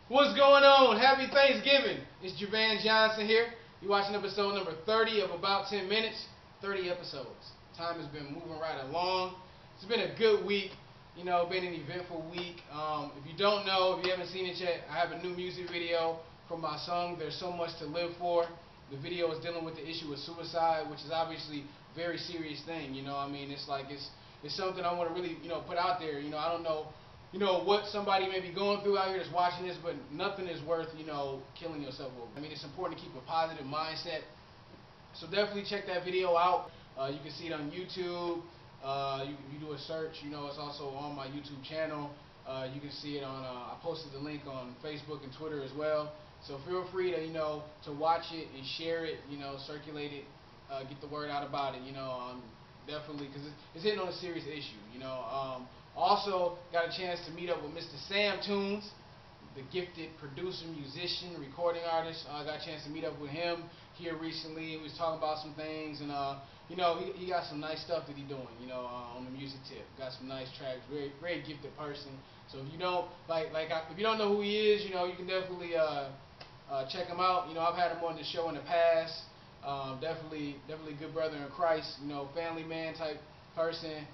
What's going on? Happy Thanksgiving. It's Javan Johnson here. You're watching episode number 30 of About 10 Minutes. 30 episodes. Time has been moving right along. It's been a good week. Been an eventful week. If you don't know, if you haven't seen it yet, I have a new music video from my song, There's So Much to Live For. The video is dealing with the issue of suicide, which is obviously a very serious thing. It's something I want to really, put out there. I don't know what somebody may be going through out here that's watching this, but nothing is worth, killing yourself over. It's important to keep a positive mindset. So definitely check that video out. You can see it on YouTube. If you do a search, it's also on my YouTube channel. You can see it on, I posted the link on Facebook and Twitter as well. So feel free to watch it and share it, circulate it, get the word out about it, definitely, because it's hitting on a serious issue, Also, got a chance to meet up with Mr. Sam Tunes, the gifted producer, musician, recording artist. Got a chance to meet up with him here recently. We was talking about some things, and he got some nice stuff that he's doing, on the music tip. Got some nice tracks. Very, very gifted person. So if you don't if you don't know who he is, you can definitely check him out. I've had him on the show in the past. Definitely good brother in Christ. Family man type person.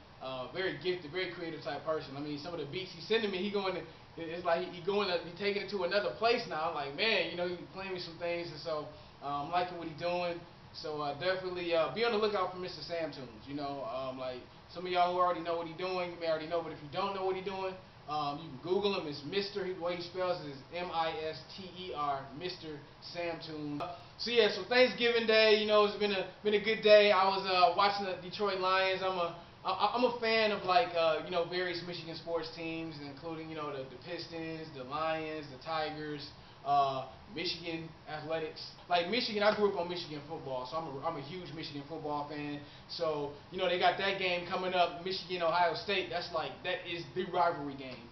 Very gifted, very creative type person. Some of the beats he's sending me, it's like he taking it to another place now. I'm like, man, he playing me some things, and so I'm liking what he's doing. So definitely be on the lookout for Mr. Sam Tunes. Like some of y'all who already know what he's doing, you may already know, but if you don't know what he's doing, you can Google him. It's Mr. The way he spells it is M-I-S-T-E-R, Mr. Sam Tunes. So yeah, so Thanksgiving Day, it's been a good day. I was watching the Detroit Lions. I'm a fan of various Michigan sports teams, including the Pistons, the Lions, the Tigers, Michigan athletics. Like Michigan, I grew up on Michigan football, so I'm a huge Michigan football fan. So they got that game coming up, Michigan Ohio State. That is the rivalry game.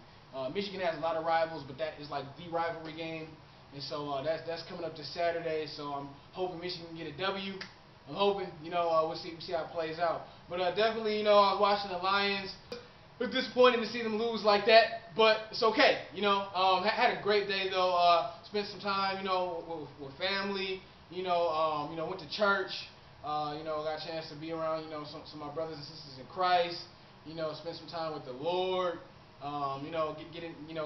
Michigan has a lot of rivals, but that is like the rivalry game. And so that's coming up this Saturday. So I'm hoping Michigan can get a W. I'm hoping, we'll see how it plays out. But definitely, I was watching the Lions. It was disappointing to see them lose like that, but it's okay. Had a great day though. Spent some time, with family. Went to church. Got a chance to be around, some of my brothers and sisters in Christ. Spend some time with the Lord.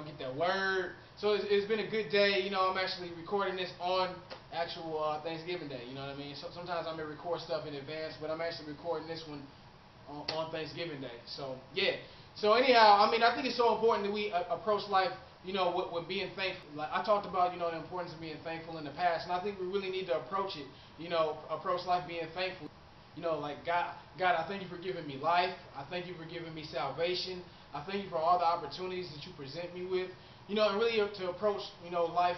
Get that word. So it's been a good day. I'm actually recording this on actual Thanksgiving Day. You know what I mean? So sometimes I may record stuff in advance, but I'm actually recording this one on Thanksgiving Day. So yeah. So anyhow, I think it's so important that we approach life, with being thankful. Like I talked about, the importance of being thankful in the past, and I think we really need to approach it. Approach life being thankful. Like God, I thank you for giving me life. I thank you for giving me salvation. I thank you for all the opportunities that you present me with. And really to approach, life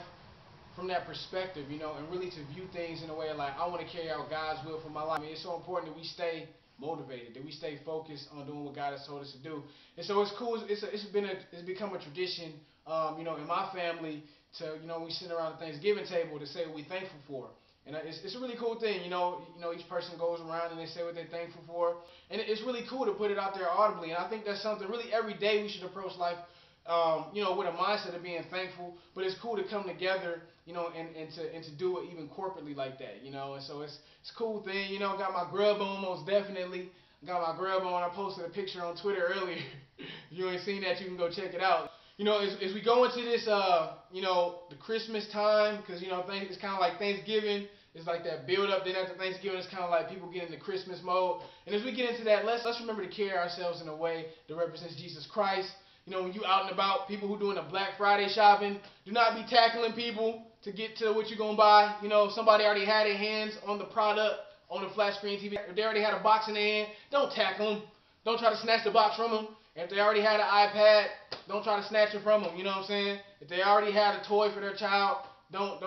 from that perspective, and really to view things in a way like I want to carry out God's will for my life. It's so important that we stay motivated, that we stay focused on doing what God has told us to do. And so it's cool. It's become a tradition, in my family to, we sit around the Thanksgiving table to say what we're thankful for. And it's a really cool thing, each person goes around and they say what they're thankful for. And it's really cool to put it out there audibly. And I think that's something really every day we should approach life, with a mindset of being thankful. But it's cool to come together, and to do it even corporately like that, And so it's a cool thing, got my grub on most definitely. Got my grub on. I posted a picture on Twitter earlier. If you ain't seen that, you can go check it out. As we go into this, the Christmas time, because, it's kind of like Thanksgiving. It's like that build up. Then after Thanksgiving, it's kind of like people get into Christmas mode. And as we get into that, let's remember to carry ourselves in a way that represents Jesus Christ. When you out and about, people who doing the Black Friday shopping, do not be tackling people to get to what you're going to buy. If somebody already had their hands on the product, on the flat screen TV, if they already had a box in their hand, don't tackle them. Don't try to snatch the box from them. If they already had an iPad, don't try to snatch it from them. You know what I'm saying? If they already had a toy for their child, don't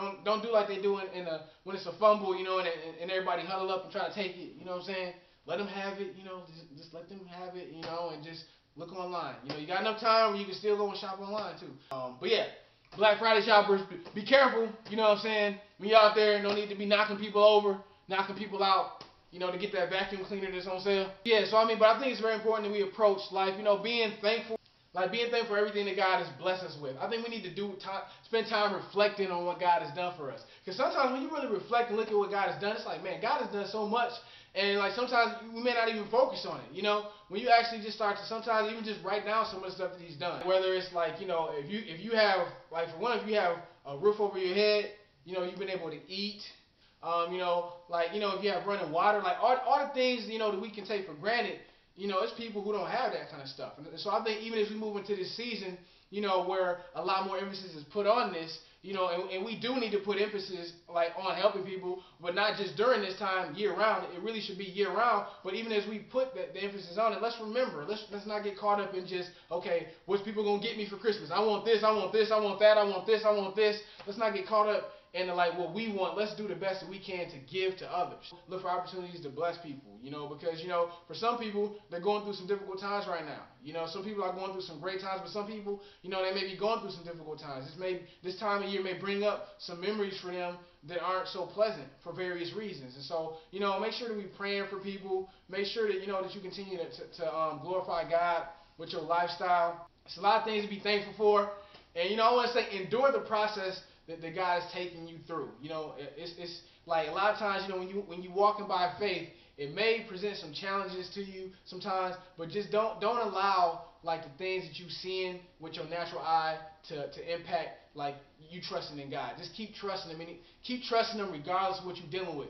do like they do when it's a fumble, and everybody huddle up and try to take it. You know what I'm saying? Let them have it. Just let them have it. And just look online. You got enough time where you can still go and shop online too. But yeah, Black Friday shoppers, be careful. You know what I'm saying? When you're out there, no need to be knocking people over, knocking people out. To get that vacuum cleaner that's on sale. Yeah, so but I think it's very important that we approach life, being thankful. Like being thankful for everything that God has blessed us with. I think we need to spend time reflecting on what God has done for us. Because sometimes when you really reflect and look at what God has done, it's like, man, God has done so much. And like sometimes we may not even focus on it. You know, when you actually just start to sometimes even just write down some of the stuff that He's done. Whether it's like, you know, if you have, like for one, if you have a roof over your head, you know, you've been able to eat. You know, like, you know, if you have running water, like all the things, you know, that we can take for granted. You know, it's people who don't have that kind of stuff. And so I think even as we move into this season, you know, where a lot more emphasis is put on this, you know, and we do need to put emphasis like on helping people, but not just during this time year round. It really should be year round. But even as we put the emphasis on it, let's remember, let's not get caught up in just, okay, what's people gonna get me for Christmas? I want this, I want this, I want that, I want this, I want this. Let's not get caught up in like what we want. Let's do the best that we can to give to others. Look for opportunities to bless people, you know, because, you know, for some people, they're going through some difficult times right now. You know, some people are going through some great times, but some people, you know, they may be going through some difficult times. This time of year may bring up some memories for them that aren't so pleasant for various reasons. And so, you know, make sure that we're praying for people. Make sure that, you know, that you continue to glorify God with your lifestyle. It's a lot of things to be thankful for. And, you know, I want to say endure the process that God is taking you through. You know, it's like a lot of times, you know, when you walking by faith, it may present some challenges to you sometimes, but just don't allow like the things that you seeing with your natural eye to impact like you trusting in God. Just keep trusting Him. Keep trusting Him regardless of what you're dealing with.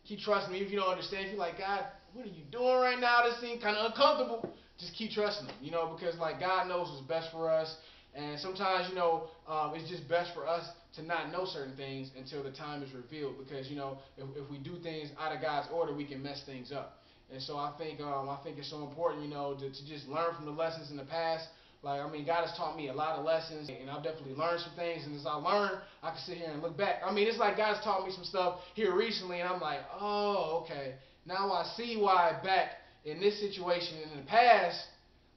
Keep trusting Him. If you don't understand, if you're like, God, what are you doing right now? This seems kind of uncomfortable. Just keep trusting Him. You know, because like God knows what's best for us. And sometimes, you know, it's just best for us to not know certain things until the time is revealed. Because, you know, if we do things out of God's order, we can mess things up. And so I think it's so important, you know, to just learn from the lessons in the past. Like, I mean, God has taught me a lot of lessons, and I've definitely learned some things. And as I learn, I can sit here and look back. I mean, it's like God's taught me some stuff here recently, and I'm like, oh, okay. Now I see why back in this situation in the past,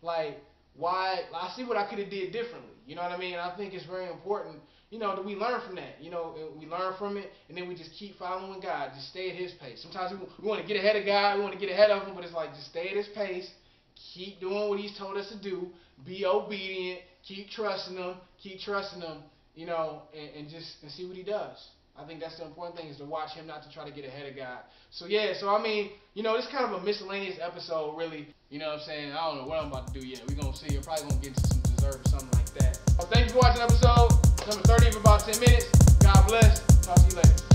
like, why I see what I could have did differently. You know what I mean? And I think it's very important, you know, that we learn from that. You know, we learn from it, and then we just keep following God. Just stay at His pace. Sometimes we want to get ahead of God. We want to get ahead of Him, but it's like just stay at His pace. Keep doing what He's told us to do. Be obedient. Keep trusting Him. Keep trusting Him. You know, and see what He does. I think that's the important thing, is to watch Him, not to try to get ahead of God. So yeah, so I mean, you know, it's kind of a miscellaneous episode, really. You know what I'm saying? I don't know what I'm about to do yet. We're going to see. You're probably going to get into some dessert or something like that. Well, thank you for watching episode number 30 of About 10 Minutes. God bless. Talk to you later.